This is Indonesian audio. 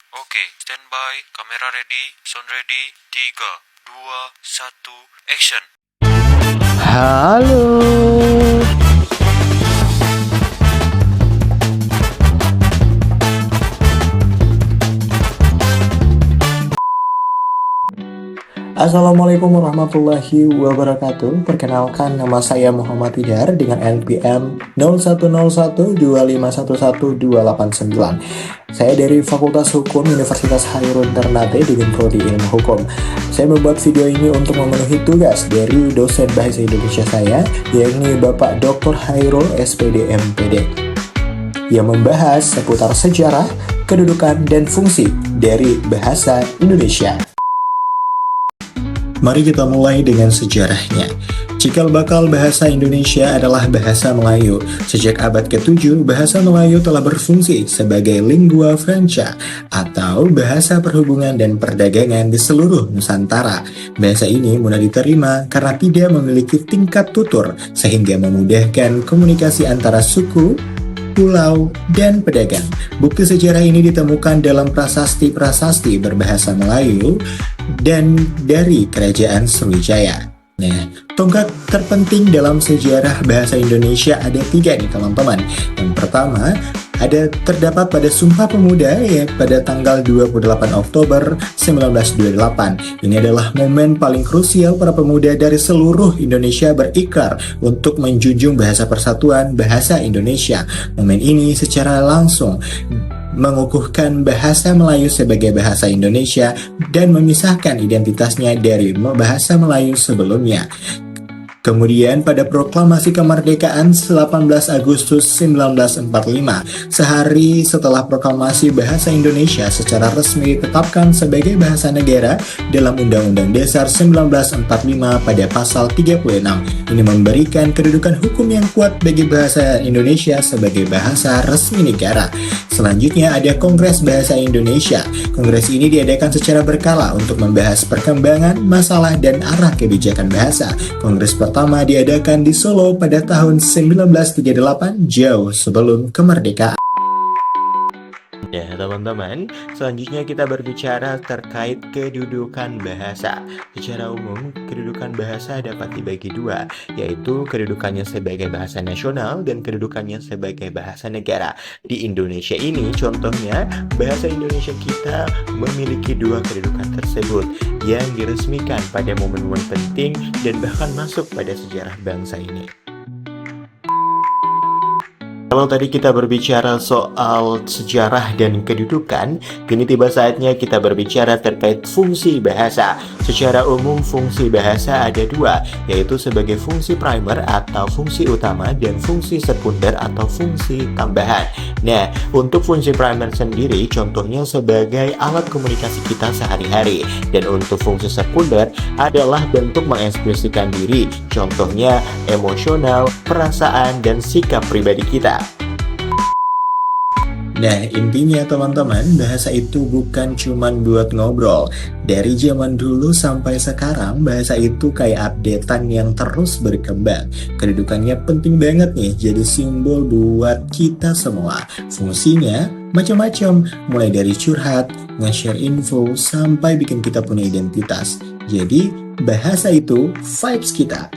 Oke, standby, kamera ready, sound ready, 3, 2, 1, action. Halo. Assalamualaikum warahmatullahi wabarakatuh. Perkenalkan, nama saya Muhammad Tidar dengan NPM 010125112889. Saya dari Fakultas Hukum Universitas Hairun Ternate dengan prodi Ilmu Hukum. Saya membuat video ini untuk memenuhi tugas dari dosen Bahasa Indonesia saya, yakni Bapak Dr. Hairul SPD MPD, yang membahas seputar sejarah, kedudukan, dan fungsi dari bahasa Indonesia. Mari kita mulai dengan sejarahnya. Cikal bakal bahasa Indonesia adalah bahasa Melayu. Sejak abad ke-7, bahasa Melayu telah berfungsi sebagai lingua franca atau bahasa perhubungan dan perdagangan di seluruh Nusantara. Bahasa ini mudah diterima karena tidak memiliki tingkat tutur, sehingga memudahkan komunikasi antara suku, pulau, dan pedagang. Bukti sejarah ini ditemukan dalam prasasti-prasasti berbahasa Melayu dan dari Kerajaan Sriwijaya. Nah, tonggak terpenting dalam sejarah bahasa Indonesia ada 3 nih teman-teman. Yang pertama, terdapat pada Sumpah Pemuda ya pada tanggal 28 Oktober 1928. Ini adalah momen paling krusial para pemuda dari seluruh Indonesia berikrar untuk menjunjung bahasa persatuan bahasa Indonesia. Momen ini secara langsung mengukuhkan bahasa Melayu sebagai bahasa Indonesia dan memisahkan identitasnya dari bahasa Melayu sebelumnya. Kemudian pada Proklamasi Kemerdekaan 18 Agustus 1945, sehari setelah proklamasi bahasa Indonesia secara resmi ditetapkan sebagai bahasa negara dalam Undang-Undang Dasar 1945 pada pasal 36. Ini memberikan kedudukan hukum yang kuat bagi bahasa Indonesia sebagai bahasa resmi negara. Selanjutnya ada Kongres Bahasa Indonesia. Kongres ini diadakan secara berkala untuk membahas perkembangan, masalah, dan arah kebijakan bahasa. Kongres pertama diadakan di Solo pada tahun 1938, jauh sebelum kemerdekaan. Ya teman-teman, selanjutnya kita berbicara terkait kedudukan bahasa. Secara umum, kedudukan bahasa dapat dibagi 2, yaitu kedudukannya sebagai bahasa nasional dan kedudukannya sebagai bahasa negara. Di Indonesia ini, contohnya, bahasa Indonesia kita memiliki 2 kedudukan tersebut yang diresmikan pada momen-momen penting dan bahkan masuk pada sejarah bangsa ini. Kalau tadi kita berbicara soal sejarah dan kedudukan, kini tiba saatnya kita berbicara terkait fungsi bahasa. Secara umum, fungsi bahasa ada 2, yaitu sebagai fungsi primer atau fungsi utama dan fungsi sekunder atau fungsi tambahan. Nah, untuk fungsi primer sendiri, contohnya sebagai alat komunikasi kita sehari-hari. Dan untuk fungsi sekunder adalah bentuk mengekspresikan diri, contohnya emosional, perasaan, dan sikap pribadi kita. Nah, intinya teman-teman, bahasa itu bukan cuman buat ngobrol. Dari zaman dulu sampai sekarang, bahasa itu kayak updatean yang terus berkembang. Kedudukannya penting banget nih, jadi simbol buat kita semua. Fungsinya macam-macam, mulai dari curhat, nge-share info, sampai bikin kita punya identitas. Jadi, bahasa itu vibes kita.